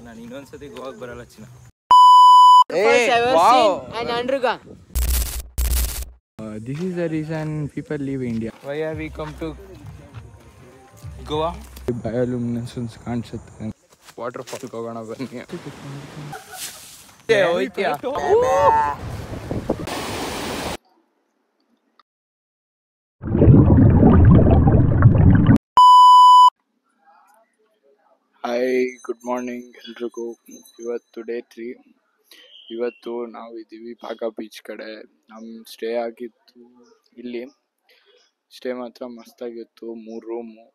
ನಾನು ಇನ್ನೊಂದ್ಸತಿ ಗೋವಾಗೆ ಬರಲ್ಲ ಚಿನ್ನ. This is the reason people leave India. Why have we come to Goa? Bioluminescence ಕಾಣಿಸುತ್ತೆ. ವಾಟರ್ ಫಾಲ್ಗೆ ಹೋಗೋಣ ಬನ್ನಿ. ಹಾಯ್, ಗುಡ್ ಮಾರ್ನಿಂಗ್ ಎಲ್ರಿಗೂ. ಇವತ್ತು ಡೇ 3. ಇವತ್ತು ನಾವು ಇದ್ದೀವಿ ಬಾಗ ಬೀಚ್ ಕಡೆ. ನಮ್ಮ ಸ್ಟೇ ಆಗಿತ್ತು ಇಲ್ಲಿ. ಸ್ಟೇ ಮಾತ್ರ ಮಸ್ತಾಗಿತ್ತು. 3 ರೂಮು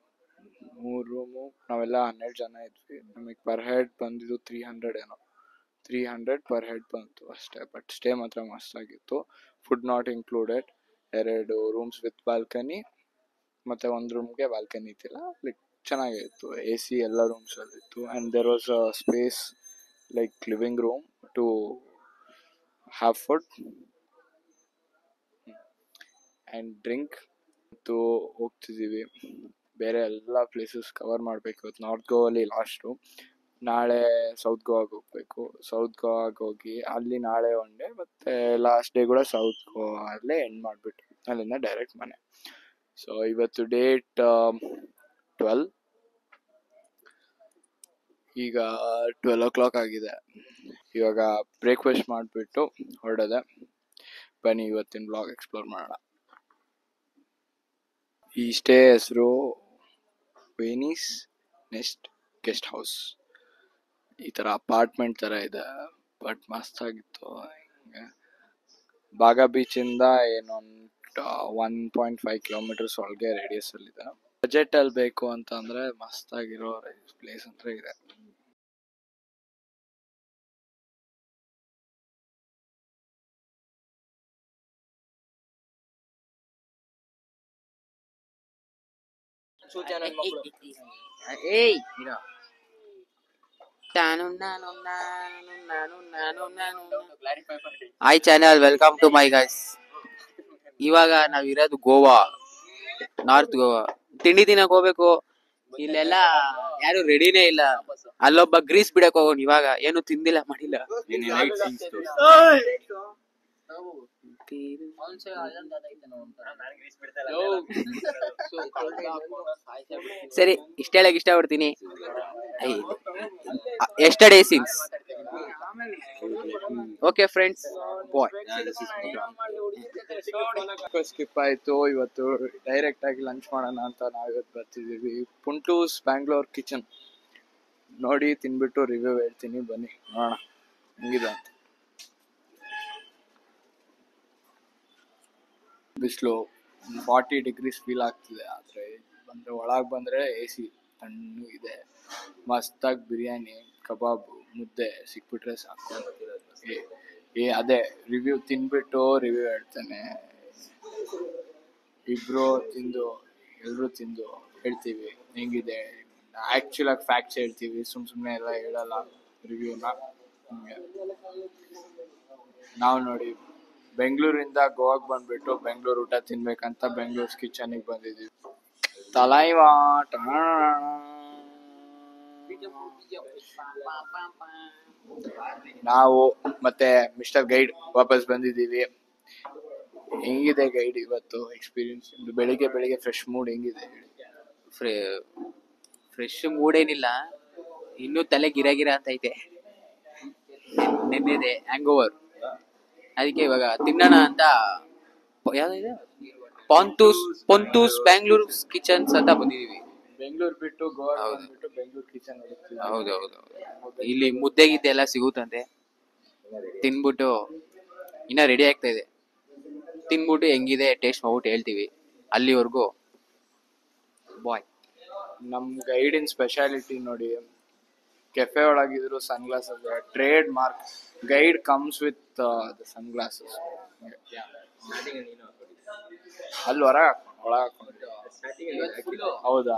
ನಾವೆಲ್ಲ 12 ಜನ ಇದ್ವಿ. ನಮಗೆ ಪರ್ ಹೆಡ್ ಬಂದಿದ್ದು 300 ಪರ್ ಹೆಡ್ ಬಂತು ಅಷ್ಟೇ. ಬಟ್ ಸ್ಟೇ ಮಾತ್ರ ಮಸ್ತಾಗಿತ್ತು. Food not included. 2 rooms with balcony, ಮತ್ತು 1 ರೂಮ್ಗೆ ಬಾಲ್ಕನಿ ಇತ್ತಿಲ್ಲ. ಲೈಕ್ ಚೆನ್ನಾಗಿತ್ತು. AC ಎಲ್ಲ ರೂಮ್ಸಲ್ಲಿತ್ತು. And there was a space like living room to have food and drink. ಮತ್ತು ಹೋಗ್ತಿದ್ದೀವಿ. ಬೇರೆ ಎಲ್ಲ ಪ್ಲೇಸಸ್ ಕವರ್ ಮಾಡಬೇಕು. ಇವತ್ತು ನಾರ್ತ್ ಗೋವಲ್ಲಿ ಲಾಸ್ಟು. ನಾಳೆ ಸೌತ್ ಗೋವಾಗೆ ಹೋಗಬೇಕು. ಸೌತ್ ಗೋವಾಗೆ ಹೋಗಿ ಅಲ್ಲಿ ನಾಳೆ 1 ಡೇ, ಮತ್ತು ಲಾಸ್ಟ್ ಡೇ ಕೂಡ ಸೌತ್ ಗೋವಾಲ್ಲೇ ಎಂಡ್ ಮಾಡಿಬಿಟ್ಟು ಅಲ್ಲಿಂದ ಡೈರೆಕ್ಟ್ ಮನೆ. ಸೊ ಇವತ್ತು ಡೇಟ್ 12. ಈಗ 12 o'clock ಆಗಿದೆ. ಇವಾಗ ಬ್ರೇಕ್ಫಾಸ್ಟ್ ಮಾಡಿಬಿಟ್ಟು ಹೊರಡೋದೆ. ಬನ್ನಿ ಇವತ್ತಿನ ಬ್ಲಾಗ್ ಎಕ್ಸ್ಪ್ಲೋರ್ ಮಾಡೋಣ. ಈ ಸ್ಟೇ ಹೆಸರು ವೇನೀಸ್ ನೆಸ್ಟ್ ಗೆಸ್ಟ್ ಹೌಸ್. ಈ ಥರ ಅಪಾರ್ಟ್ಮೆಂಟ್ ಥರ ಇದೆ, ಬಟ್ ಮಸ್ತಾಗಿತ್ತು. ಹಿಂಗೆ ಬಾಗ ಬೀಚಿಂದ ಏನೊಂದು 1.5 kilometers ಒಳಗೆ ರೇಡಿಯಸಲ್ಲಿದೆ. ಬಜೆಟಲ್ಲಿ ಬೇಕು ಅಂತಂದರೆ ಮಸ್ತಾಗಿರೋ ಪ್ಲೇಸ್ ಅಂತ ಇದೆ. Hi channel, welcome to my guys. ಇವಾಗ ನಾವಿರೋದು ಗೋವಾ, ನಾರ್ತ್ ಗೋವಾ. ತಿಂಡಿ ತಿನ್ನಕ್ ಹೋಗ್ಬೇಕು. ಇಲ್ಲೆಲ್ಲ ಯಾರು ರೆಡಿನೇ ಇಲ್ಲ. ಅಲ್ಲೊಬ್ಬ ಗ್ರೀಸ್ ಬಿಡಕ್ ಹೋಗೋಣ. ಇವಾಗ ಏನು ತಿಂದಿಲ್ಲ ಮಾಡಿಲ್ಲ. ಸರಿ, ಇಷ್ಟ ಹೇಳಕ್ ಇಷ್ಟ ಪಡ್ತೀನಿ. ಎಸ್ಟರ್ಡೇ ಸಿನ್ಸ್ ಓಕೆ ಫ್ರೆಂಡ್ಸ್, ಬಾಯ್. ಸ್ಕಿಪ್ ಆಯಿತು. ಇವತ್ತು ಡೈರೆಕ್ಟ್ ಆಗಿ ಲಂಚ್ ಮಾಡೋಣ ಅಂತ ನಾವಿವತ್ತು ಬರ್ತಿದ್ದೀವಿ. ಪುಂಟೂಸ್ ಬ್ಯಾಂಗ್ಳೂರ್ ಕಿಚನ್ ನೋಡಿ ತಿನ್ಬಿಟ್ಟು ರಿವ್ಯೂ ಹೇಳ್ತೀನಿ. ಬನ್ನಿ ನೋಡೋಣ ಹೆಂಗಿದೆ ಅಂತ. ಬಿಸಿಲು 40 degrees ಫೀಲ್ ಆಗ್ತಿದೆ. ಆದರೆ ಒಳಗೆ ಬಂದರೆ AC ತಣ್ಣಗಿದೆ. ಮಸ್ತಾಗಿ ಬಿರಿಯಾನಿ, ಕಬಾಬು, ಮುದ್ದೆ ಸಿಕ್ಬಿಟ್ರೆ ಸಾಕು. ಅದೇ ರಿವ್ಯೂ ತಿನ್ಬಿಟ್ಟು ರಿವ್ಯೂ ಹೇಳ್ತೇನೆ. ಎಲ್ಲರೂ ತಿಂದು ಹೇಳ್ತೀವಿ ಹೆಂಗಿದೆ. ಆ್ಯಕ್ಚುಲಾಗಿ ಫ್ಯಾಕ್ಟ್ಸ್ ಹೇಳ್ತೀವಿ, ಸುಮ್ಮನೆ ಎಲ್ಲ ಹೇಳಲ್ಲ ರಿವ್ಯೂನ. ನಾವು ನೋಡಿ ಬೆಂಗಳೂರಿಂದ ಗೋವಾಗೆ ಬಂದ್ಬಿಟ್ಟು ಬೆಂಗಳೂರು ಊಟ ತಿನ್ಬೇಕಂತ ಬೆಂಗಳೂರು ಕಿಚನಿಗೆ ಬಂದಿದ್ದೀವಿ. ತಲೈವಾ ನಾವು ಮತ್ತೆ ಮಿಸ್ಟರ್ ಗೈಡ್ ವಾಪಸ್ ಬಂದಿದ್ದೀವಿ. ಹೆಂಗಿದೆ ಗೈಡ್ ಇವತ್ತು ಎಕ್ಸ್ಪೀರಿಯನ್ಸ್? ಬೆಳಿಗ್ಗೆ ಫ್ರೆಶ್ ಮೂಡ್ ಹೆಂಗಿದೆ? ಫ್ರೆಶ್ ಮೂಡ್ ಏನಿಲ್ಲ, ಇನ್ನೂ ತಲೆ ಗಿರ ಅಂತ ಐತೆ. ನೆನ್ನೆದೆ ಹ್ಯಾಂಗ್ ಓವರ್. ಅದಕ್ಕೆ ಇವಾಗ ತಿನ್ನೋಣ ಅಂತ ಯಾವ್ದಿದೆ, ಪೊಂತೂಸ್ ಬ್ಯಾಂಗ್ಳೂರ್ ಕಿಚನ್ಸ್ ಅಂತ ಬಂದಿದೀವಿ. ಬೆಂಗಳೂರು ಬಿಟ್ಟು ಗೋವಾ ಬಂದ್ಬಿಟ್ಟು ಬೆಂಗಳೂರು ಕಿಚನ್. ಹೌದೌದು. ಇಲ್ಲಿ ಮುದ್ದೆ ಗಿದ್ದೆ ಎಲ್ಲ ಸಿಗುತ್ತಂತೆ. ತಿನ್ಬಿಟ್ಟು ಇನ್ನ ರೆಡಿ ಆಗ್ತಾ ಇದೆ. ತಿನ್ಬಿಟ್ಟು ಹೆಂಗಿದೆ ಟೇಸ್ಟ್ ಮಾಡ್ಬಿಟ್ಟು ಹೇಳ್ತೀವಿ. ಅಲ್ಲಿವರೆಗೂ ಬಾಯ್. ನಮ್ ಗೈಡಿನ ಸ್ಪೆಷಾಲಿಟಿ ನೋಡಿ, ಕೆಫೆ ಒಳಗಿದ್ರು sunglasses. Trademark guide comes with the sunglasses. ಅಲ್ಲಿ ಒಳಗೆ ಹೌದಾ?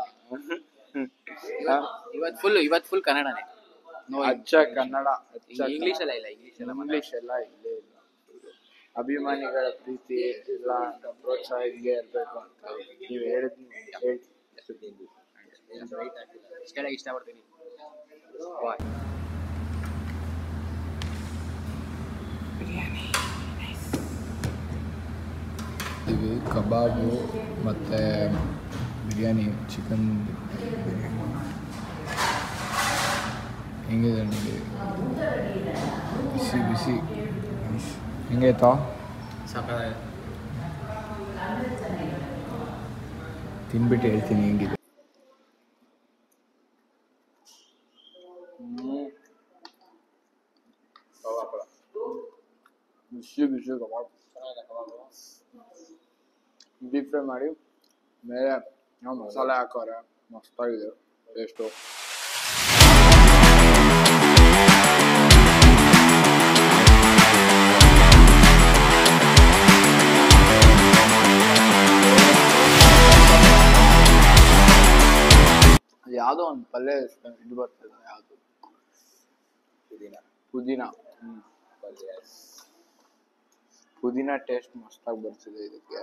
ಇವತ್ತು ಫುಲ್ ಕನ್ನಡನೇ. ಅಚ್ಚ ಕನ್ನಡ, ಇಂಗ್ಲಿಷ್ ಎಲ್ಲ ಇಲ್ಲ. ಇಂಗ್ಲಿಷ್ ಎಲ್ಲ ಇಲ್ಲೇ ಇಲ್ಲ. ಅಭಿಮಾನಿಗಳ ಪ್ರೀತಿ ಎಲ್ಲ ಪ್ರೋತ್ಸಾಹ ಹಿಂಗೆ ಇರಬೇಕು ಅಂತ ನೀವು ಇಷ್ಟಪಡ್ತೀನಿ. ಇವಿ ಕಬಾಬು ಮತ್ತು ಬಿರಿಯಾನಿ ಚಿಕನ್ ಹೆಂಗಿದೆ ನೋಡಿ ಬಿಸಿ ಬಿಸಿ ಹೆಂಗೈತಾ ತಿನ್ಬಿಟ್ಟು ಹೇಳ್ತೀನಿ ಹೆಂಗಿದೆ ಬಿಸಿ ಬಿಸಿ ಕಬಾಬ್ ಡೀಪ್ ಫ್ರೈ ಮಾಡಿ ಮೇಲೆ ಮಸಾಲೆ ಹಾಕೋರೆ ಮಸ್ತಾಗಿದೆ ಟೇಸ್ಟು ಅದು ಯಾವುದೋ ಒಂದು ಪಲ್ಯ ಇದು ಬರ್ತದೆ ಯಾವುದು ಪುದೀನ ಪುದೀನ ಟೇಸ್ಟ್ ಮಸ್ತಾಗಿ ಬರ್ತಿದೆ ಇದಕ್ಕೆ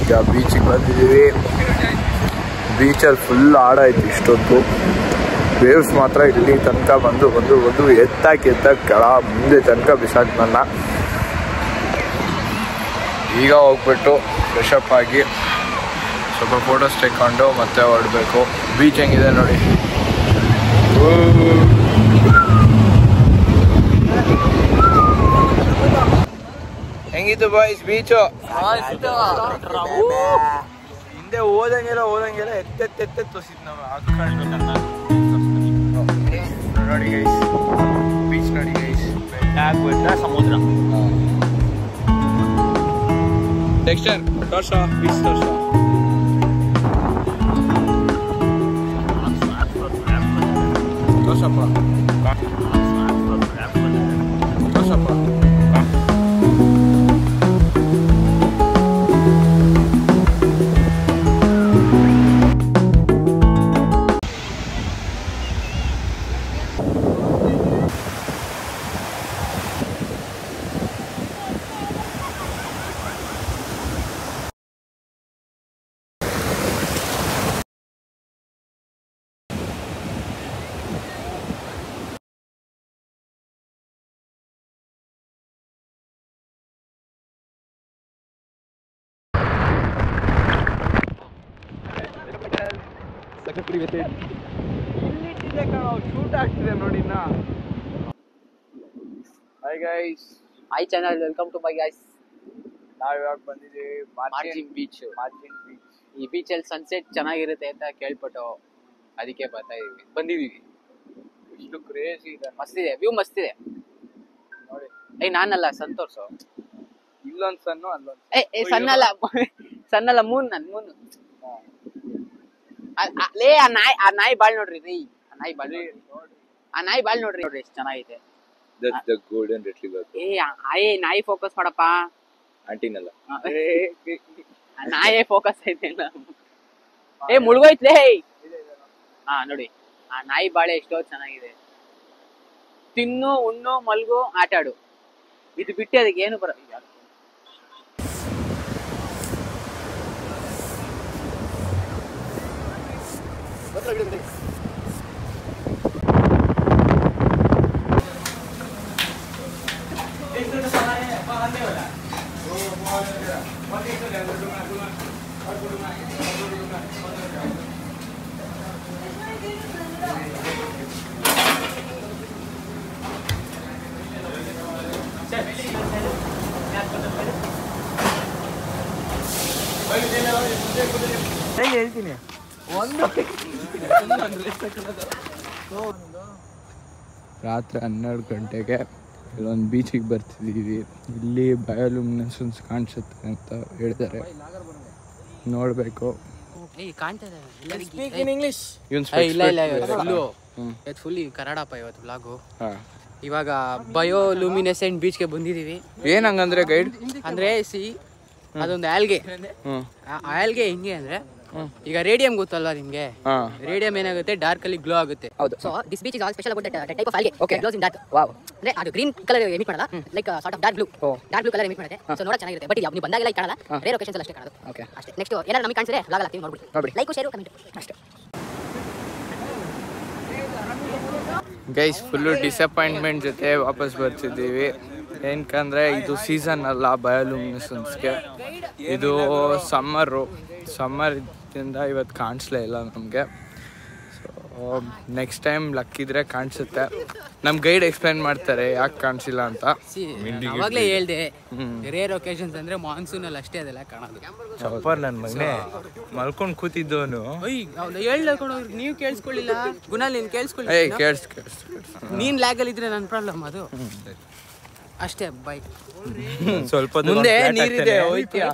ಈಗ ಬೀಚಿಗೆ ಬಂದಿದ್ದೀವಿ ಬೀಚಲ್ಲಿ ಫುಲ್ ಆಡಾಯ್ತು ಇಷ್ಟೊತ್ತು ವೇವ್ಸ್ ಮಾತ್ರ ಇಲ್ಲಿ ತನಕ ಬಂದು ಎತ್ತಾಕಿ ಕೆಳ ಮುಂದೆ ತನಕ ಬಿಸಾಕ್ ನನ್ನ ಈಗ ಹೋಗ್ಬಿಟ್ಟು ಫ್ರೆಶಪ್ ಆಗಿ ಸ್ವಲ್ಪ ಫೋಟೋಸ್ ತೆಕ್ಕೊಂಡು ಮತ್ತೆ ಹೊರಡಬೇಕು ಬೀಚ್ ಹೆಂಗಿದೆ ನೋಡಿ ಹೆಂಗಿತ್ತು ಬಾಯ್ಸ್ ಬೀಚು ಹಿಂದೆ ಹೋದಂಗೆಲ್ಲ ಎತ್ತೆತ್ತೆ ತೋರಿಸಿದ್ ನಾವು ನೋಡಿ ಗೈಸ್ ಬೀಚ್ ನೋಡಿ ಗೈಸ್ ಸಮುದ್ರ ಟೆಕ್ಸ್ಚರ್ ತೋರ್ಸ ಬೀಚ್ ತೋರ್ಸ ತೋರ್ಸಪ್ಪ ತೋರ್ಸಪ್ಪ ಶೂಟ್ ಆಗ್ತಿದೆ ನೋಡಿ hi guys hi channel welcome to my guys ನಾವ್ ಇವಾಗ ಬಂದಿದ್ದೀವಿ ಮಾರ್ಜಿನ್ ಬೀಚ್ ಈ ಬೀಚ್ ಅಲ್ಲಿ ಸನ್ಸೆಟ್ ಚೆನ್ನಾಗಿರುತ್ತೆ ಅಂತ ಕೇಳ್ಪಟ್ಟು ಅದಕ್ಕೆ ಬಂದಿದೀವಿ ಇಷ್ಟು ಕ್ರೇಜಿ ಇದೆ ಮಸ್ತಿದೆ ವ್ಯೂ ಮಸ್ತಿದೆ ನೋಡಿ ನಾನಲ್ಲ ಸಂತೋಷ್ ಇಲ್ಲೊಂದ್ ಸಣ್ಣ ಅಲ್ಲೊಂದ್ ಸಣ್ಣಲ್ಲ ಮೂನ್ ಲೇ ಆ ನಾಯಿ ಬಾಳ್ ನೋಡ್ರಿ ರೀ ಆ ನಾಯಿ ಬಾಳ್ ನೋಡ್ರಿ ಎಷ್ಟು ಚೆನ್ನಾಗೈತೆ That's the golden retriever. ನಾಯಿ ಫೋಕಸ್ ಮಾಡಪ್ಪ ಆಂಟಿನಲ್ಲ ನಾಯೇ ಫೋಕಸ್ ಐತೆ ಮುಳುಗೋಯ್ತಲೇ ನೋಡಿ ಆ ನಾಯಿ ಬಾಳೆ ಎಷ್ಟೋ ಚೆನ್ನಾಗಿದೆ ತಿನ್ನು ಉಣ್ಣು ಮಲ್ಗು ಆಟಾಡು ಇದು ಬಿಟ್ಟು ಅದಕ್ಕೆ ಏನು ಬರ ಹೇಳ್ತೀನಿ ರಾತ್ರಿ 12 ಗಂಟೆಗೆ ಇಲ್ಲೊಂದು ಬೀಚಿಗೆ ಬರ್ತಿದ್ದೀವಿ ಇಲ್ಲಿ ಬಯೋಲ್ಯೂಮಿನೆಸೆನ್ಸ್ ಕಾಣಿಸುತ್ತೆ ಅಂತ ಹೇಳಿದ್ದಾರೆ ನೋಡಬೇಕು ಫುಲ್ ಕನ್ನಡಪ್ಪ ಇವತ್ತು ಬ್ಲಾಗು ಇವಾಗ ಬಯೋಲುಮಿನೆಸೆಂಟ್ ಬೀಚ್ಗೆ ಬಂದಿದ್ದೀವಿ. ಏನ್ ಹಂಗಂದ್ರೆ ಗೈಡ್ ಅಂದ್ರೆ ಅದೊಂದು ಆಲ್ಗೆ. ಆಲ್ಗೆ ಹೆಂಗೆ ಅಂದ್ರೆ ಈಗ ರೇಡಿಯಂ ಗೊತ್ತಲ್ವಾ ನಿಮ್ಗೆ? ರೇಡಿಯಂ ಏನಾಗುತ್ತೆ, ಡಾರ್ಕ್ ಅಲ್ಲಿ ಗ್ಲೋ ಆಗುತ್ತೆ. So this beach is all special about that type of algae. Okay, glows in dark. Wow. ಅಂದ್ರೆ ಅದು ಗ್ರೀನ್ ಕಲರ್ ಎಮಿಟ್ ಮಾಡಲ್ಲ, like sort of dark blue colour emit ಮಾಡುತ್ತೆ. ಸೊ ನೋಡಕ್ಕೆ ಚೆನ್ನಾಗಿರುತ್ತೆ. ಬಟ್ ನೀವು ಬಂದಾಗೆಲ್ಲ ಕಾಣಲ್ಲ, ರೇರ್ ಒಕೇಶನ್ಸ್ ಅಲ್ಲಿ ಅಷ್ಟೇ ಕಾಣೋದು. ಓಕೆ, ಅಷ್ಟೇ. ನೆಕ್ಸ್ಟ್ ಏನಾದ್ರು ನಮಗೆ ಕಾಣಿಸಿದ್ರೆ ವ್ಲಾಗ್ ಹಾಕ್ತೀವಿ, ನೋಡ್ಬಿಡಿ. ಲೈಕ್, ಶೇರ್, ಕಮೆಂಟ್ ಅಷ್ಟೇ. ಗೈಸ್ ಫುಲ್ಲು ಡಿಸಪಾಯಿಂಟ್ಮೆಂಟ್ ಜೊತೆ ವಾಪಸ್ ಬರ್ತಿದ್ದೀವಿ. ಏನಕ್ಕಂದರೆ ಇದು ಸೀಸನ್ ಅಲ್ಲ ಬಯೋಲುಮಿನೆಸೆನ್ಸ್ಗೆ. ಇದು ಸಮ್ಮರಿಂದ ಇವತ್ತು ಕಾಣಿಸ್ಲೇ ಇಲ್ಲ ನಮಗೆ. ಸೊ ನೆಕ್ಸ್ಟ್ ಟೈಮ್ ಲಕ್ಕಿದ್ರೆ ಕಾಣಿಸುತ್ತೆ. ನಮ್ಮ ಗೈಡ್ ಎಕ್ಸ್ಪ್ಲೈನ್ ಮಾಡ್ತಾರೆ ಯಾಕೆ ಕಾಣಿಸಿಲ್ಲ ಅಂತ. ಅವಾಗಲೇ ಹೇಳ್ದೆ, ರೇರ್ ಒಕೇಶನ್ಸ್ ಅಂದರೆ ಮಾನ್ಸೂನಲ್ಲಿ ಅಷ್ಟೇ ಅದೆಲ್ಲ ಕಾಣೋದು. ಚಪ್ಪರ್ ನನ್ನ ಮಗನೇ ಮಲ್ಕೊಂಡು ಕೂತಿದ್ದವನು ಹೇಳ್ಕೊಂಡು ನೀವು ಕೇಳಿಸ್ಕೊಳ್ಳಿಲ್ಲ. ಗುಣಲ್ ನೀನು ಕೇಳಿಸ್ಕೊಳ್ಳಿ. ನೀನು ಲ್ಯಾಗಲ್ಲಿ ಇದ್ರೆ ನನ್ನ ಪ್ರಾಬ್ಲಮ್ ಅದು ಅಷ್ಟೇ. ಬೈ. ಸ್ವಲ್ಪ ಮುಂದೆ ನೀರಿದೆ, ಹೋಯ್ತೀಯಾ?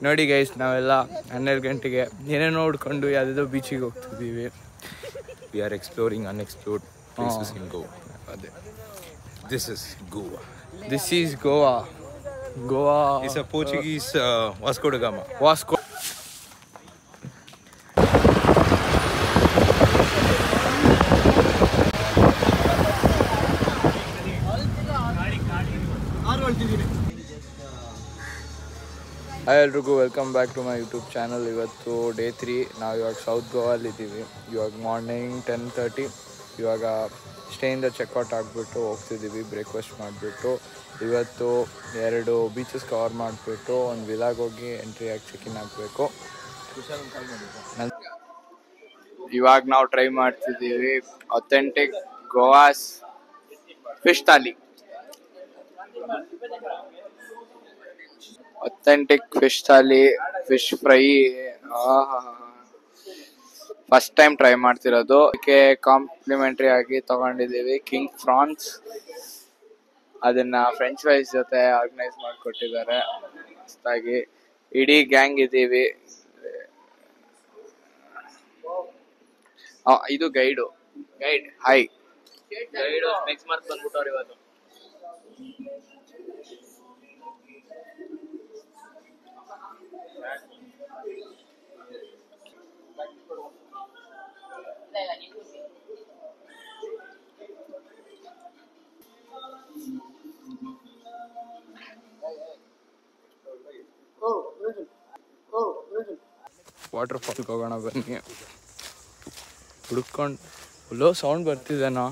ನೋಡಿ ಗೈಸ್, ನಾವೆಲ್ಲ 12 ಗಂಟೆಗೆ ಏನೇನೋ ನೋಡ್ಕೊಂಡು ಯಾವುದೋ ಬೀಚಿಗೆ ಹೋಗ್ತಿದ್ದೀವಿ. We are exploring unexplored places in Goa. ಅದೇ this is Goa. This is Goa. Goa is a Portuguese Vasco da Gama. Vasco. Hi ಎಲ್ರಿಗೂ, welcome back to my YouTube channel. ಇವತ್ತು ಡೇ 3. ನಾವು ಇವಾಗ ಸೌತ್ ಗೋವಾಲಿದ್ದೀವಿ. ಇವಾಗ ಮಾರ್ನಿಂಗ್ 10:30. ಇವಾಗ ಸ್ಟೇಯಿಂದ ಚೆಕ್ಔಟ್ ಆಗಿಬಿಟ್ಟು ಹೋಗ್ತಿದ್ದೀವಿ. ಬ್ರೇಕ್ಫಾಸ್ಟ್ ಮಾಡಿಬಿಟ್ಟು ಇವತ್ತು 2 ಬೀಚಸ್ ಕವರ್ ಮಾಡಿಬಿಟ್ಟು ಒಂದು ವಿಲಾಗ್ ಹೋಗಿ ಎಂಟ್ರಿ ಆಗಿ ಚೆಕ್-ಇನ್ ಆಗಬೇಕು. ಇವಾಗ ನಾವು ಟ್ರೈ ಮಾಡ್ತಿದ್ದೀವಿ authentic Goa's fish thali. Authentic fish thali, fish fry. First time try ಮಾಡ್ತಿರೋದು. ಅದಕ್ಕೆ ಕಾಂಪ್ಲಿಮೆಂಟ್ರಿ ಆಗಿ ತಗೊಂಡಿದ್ದೀವಿ ಕಿಂಗ್ ಫ್ರಾನ್ಸ್. ಅದನ್ನ ಫ್ರೆಂಚ್ ಫ್ರೈಸ್ ಜೊತೆ ಆರ್ಗನೈಸ್ ಮಾಡಿಕೊಟ್ಟಿದ್ದಾರೆ ಮಸ್ತಾಗಿ. ಇಡೀ ಗ್ಯಾಂಗ್ ಇದ್ದೀವಿ. ಇದು guide hi. Guide next mark ಬಂದ್ಬಿಟ್ಟವ್ರು ಇವತ್ತು. ವಾಟರ್ ಫಾಲ್ಗೆ ಹೋಗೋಣ ಬನ್ನಿ. ಹುಡ್ಕೊಂಡು ಫುಲ್ಲೋ ಸೌಂಡ್ ಬರ್ತಿದ್ದೇನೋ.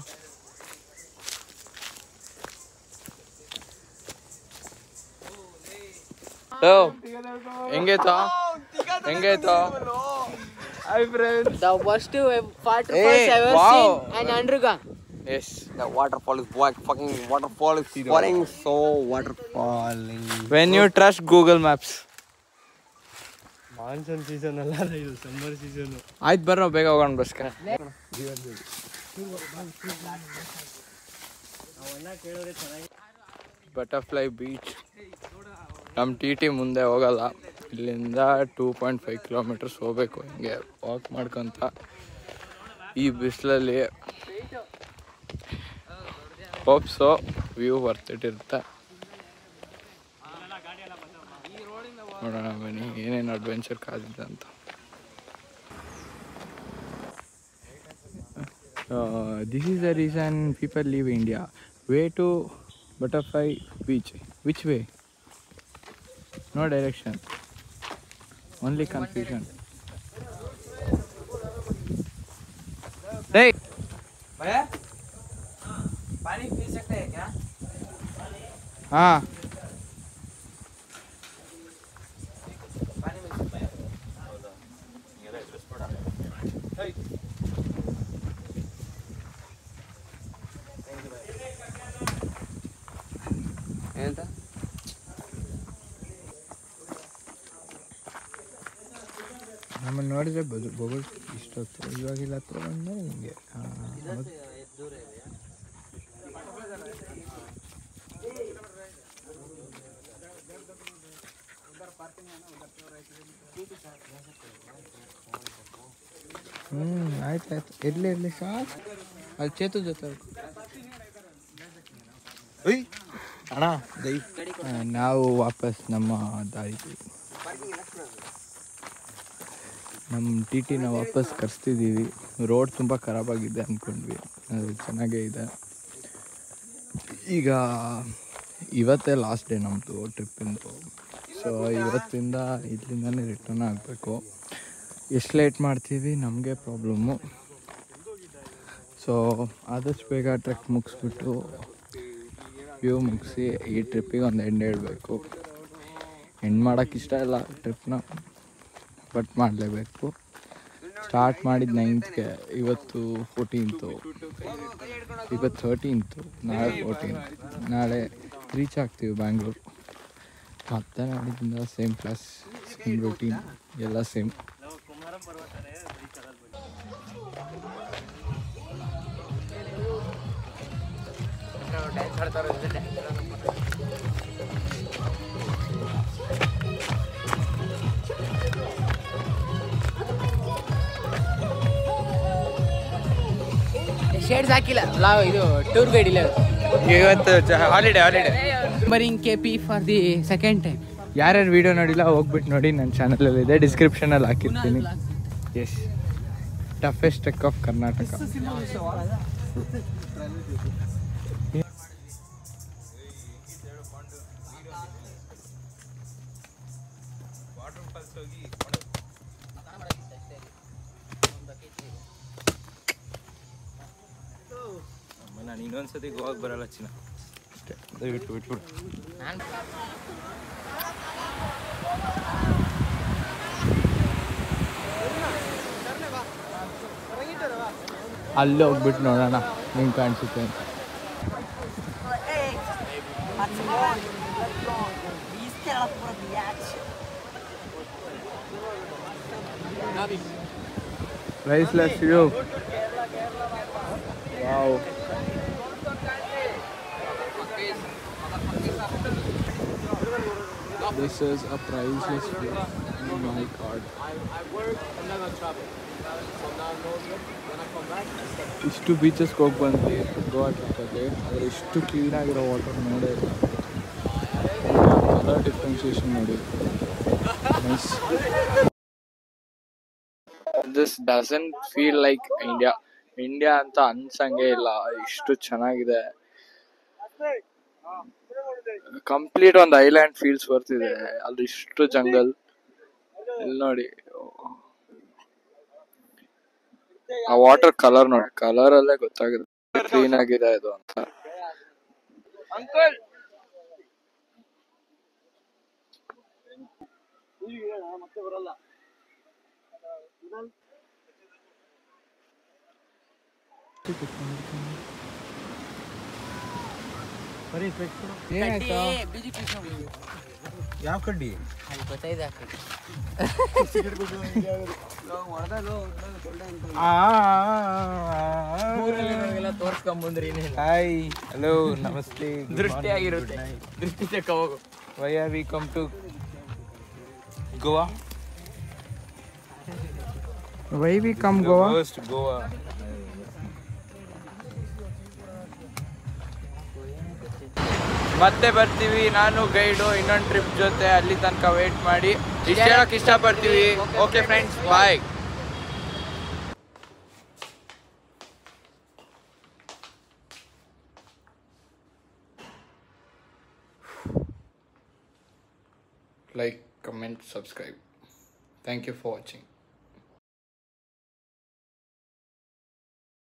ಹೆಂಗೈತೋ? The worst waterfalls ever seen and undergone. Yes. The waterfall is black. Fucking waterfall is falling. So waterfalling. When you trust Google Maps. Monsoon season ಅಲ್ಲ ಇದು, ಸಮ್ಮರ್ ಸೀಸನ್. ಆಯ್ತು ಬರ್ರೋ, ಬೇಗ ಹೋಗೋಣ ಬಸ್ಗೆ. Butterfly beach. ನಮ್ಮ ಟಿ ಮುಂದೆ ಹೋಗಲ್ಲ. ಇಲ್ಲಿಂದ 2.5 ಕಿಲೋಮೀಟರ್ಸ್ ಹೋಗ್ಬೇಕು ಹಿಂಗೆ ವಾಕ್ ಮಾಡ್ಕೊತ. ಈ ಬಿಸಿಲಲ್ಲಿ ಹೋಪ್ಸೋ ವ್ಯೂ ವರ್ತ್ ಇಟ್ ಇರುತ್ತೆ. ನೋಡೋಣ ಬನ್ನಿ ಏನೇನು ಅಡ್ವೆಂಚರ್ ಕಾದಿದೆ ಅಂತ. This is the reason people leave India. Way to butterfly beach. Which way? No direction, only confusion. Hey भैया, पानी पी सकते हैं क्या? हाँ, पानी मिल सकता है. मेरा एड्रेस पड़ा है. ಏನಂತ ನಮ್ಮನ್ನು ನೋಡಿದ್ರೆ ಬೊಗಳು ಇಷ್ಟೊತ್ತು. ಇವಾಗಿಲ್ಲ ಹತ್ರ ಬಂದರೆ ಹಿಂಗೆ. ಆಯ್ತು ಇರಲಿ ಸಾಕು ಅಲ್ಲಿ ಚೇತು ಜೊತೆ ಅಣ್ಣ ದೈ ನಾವು ವಾಪಸ್ ನಮ್ಮ ದಾರಿ ನಮ್ಮ ಟಿ ಟಿನ ವಾಪಸ್ ಕರೆಸ್ತಿದ್ದೀವಿ. ರೋಡ್ ತುಂಬ ಖರಾಬಾಗಿದೆ ಅಂದ್ಕೊಂಡ್ವಿ, ಅದು ಚೆನ್ನಾಗೇ ಇದೆ. ಈಗ ಇವತ್ತೇ ಲಾಸ್ಟ್ ಡೇ ನಮ್ಮದು ಟ್ರಿಪ್ಪಿಂದು. ಸೊ ಇವತ್ತಿಂದ ಇಲ್ಲಿಂದನೇ ರಿಟರ್ನ್ ಆಗಬೇಕು. ಎಷ್ಟು ಲೇಟ್ ಮಾಡ್ತೀವಿ ನಮಗೆ ಪ್ರಾಬ್ಲಮ್ಮು. ಸೊ ಆದಷ್ಟು ಬೇಗ ಟ್ರೆಕ್ ಮುಗಿಸ್ಬಿಟ್ಟು ವ್ಯೂ ಮುಗಿಸಿ ಈ ಟ್ರಿಪ್ಪಿಗೆ ಒಂದು ಎಂಡ್ ಹೇಳಬೇಕು. ಎಂಡ್ ಮಾಡೋಕ್ಕೆ ಇಷ್ಟ ಇಲ್ಲ ಟ್ರಿಪ್ನ, ಬಟ್ ಮಾಡಲೇಬೇಕು. ಸ್ಟಾರ್ಟ್ ಮಾಡಿದ 9th, ಇವತ್ತು 14th, ಇವತ್ತು 13th, ನಾಳೆ 14th. ನಾಳೆ ರೀಚ್ ಆಗ್ತೀವಿ ಬ್ಯಾಂಗ್ಳೂರು. ಮತ್ತೆ ನಾಡಿದಿಂದ ಸೇಮ್ ಕ್ಲಾಸ್, ಸೇಮ್ ರೂಟೀನ್, ಎಲ್ಲ ಸೇಮ್. ಶೇಡ್ಸ್ ಹಾಕಿಲ್ಲ, ಇದು ಟೂರ್ ಗೈಡ್ ಇಲ್ಲ. ಇವತ್ತು holiday bring KP for the second time. ಯಾರ್ಯಾರು ವೀಡಿಯೋ ನೋಡಿಲ್ಲ ಹೋಗ್ಬಿಟ್ಟು ನೋಡಿ, ನನ್ನ ಚಾನಲಲ್ಲಿದೆ, ಡಿಸ್ಕ್ರಿಪ್ಷನಲ್ಲಿ ಹಾಕಿರ್ತೀನಿ. Yes, toughest trek of Karnataka. ನಾನು ಇನ್ನೊಂದ್ಸತಿ ಗೋವಾಗೆ ಬರಲ್ಲ ಚಿನ್ನ, ಅಷ್ಟೇ. ದಯವಿಟ್ಟು ಬಿಟ್ಬಿಡು. ಅಲ್ಲಿ ಹೋಗ್ಬಿಟ್ಟು ನೋಡೋಣ ಹೆಂಗೆ ಕಾಣಿಸುತ್ತೆ ಅಂತ. Priceless view. Wow. This is a priceless view. Oh my God. ಇಷ್ಟು ಬೀಚಸ್ಗೆ ಹೋಗಿ ಬಂದ್ವಿ ಗೋವಾ ಟ್ರಿಪ್ಪಲ್ಲಿ, ಆದರೆ ಇಷ್ಟು ಕ್ಲೀನಾಗಿರೋ ವಾಟರ್ ನೋಡೇ ಇಲ್ಲ. ಕಲರ್ ಡಿಫ್ರೆನ್ಸಿಯೇಷನ್ ನೋಡಿ. Nice. This doesn't feel like India ಅಂತ ಅನ್ಸಂಗೆ ಇಲ್ಲ. ಇಷ್ಟು ಚೆನ್ನಾಗಿದೆ. ಕಂಪ್ಲೀಟ್ ಒಂದು ಐಲ್ಯಾಂಡ್ ಫೀಲ್ಸ್ ಬರ್ತಿದೆ. ಅಲ್ಲಿ ಇಷ್ಟು ಜಂಗಲ್. ಇಲ್ಲಿ ನೋಡಿ, ಆ ವಾಟರ್ ಕಲರ್ ನೋಡಿ, ಕಲರ್ ಅಲ್ಲೇ ಗೊತ್ತಾಗಿದೆ ಕ್ಲೀನ್ ಆಗಿದೆ ಇದು ಅಂತ. ಯಾವ ಕಡ್ಡಿ ಗೊತ್ತಾಯ್ತು. ತೋರ್ಸ್ಕೊಂಬಂದ್ರಿ. ಹಾಯ್, ಹಲೋ, ನಮಸ್ತೆ. ದೃಷ್ಟಿ ಆಗಿರುತ್ತೆ, ದೃಷ್ಟಿ ಚೆಕ್ಕ ಹೋಗು. Why have we come to Goa? Why we come Goa? First Goa. ಮತ್ತೆ ಬರ್ತೀವಿ, ನಾನು ಗೈಡು ಇನ್ನೊಂದು ಟ್ರಿಪ್ ಜೊತೆ. ಅಲ್ಲಿ ತನಕ ವೇಟ್ ಮಾಡಿ. ಇಷ್ಟ ಹೇಳಕ್ಕೆ ಇಷ್ಟಪಡ್ತೀವಿ. Okay friends, bye. Like, comment, subscribe. Thank you for watching.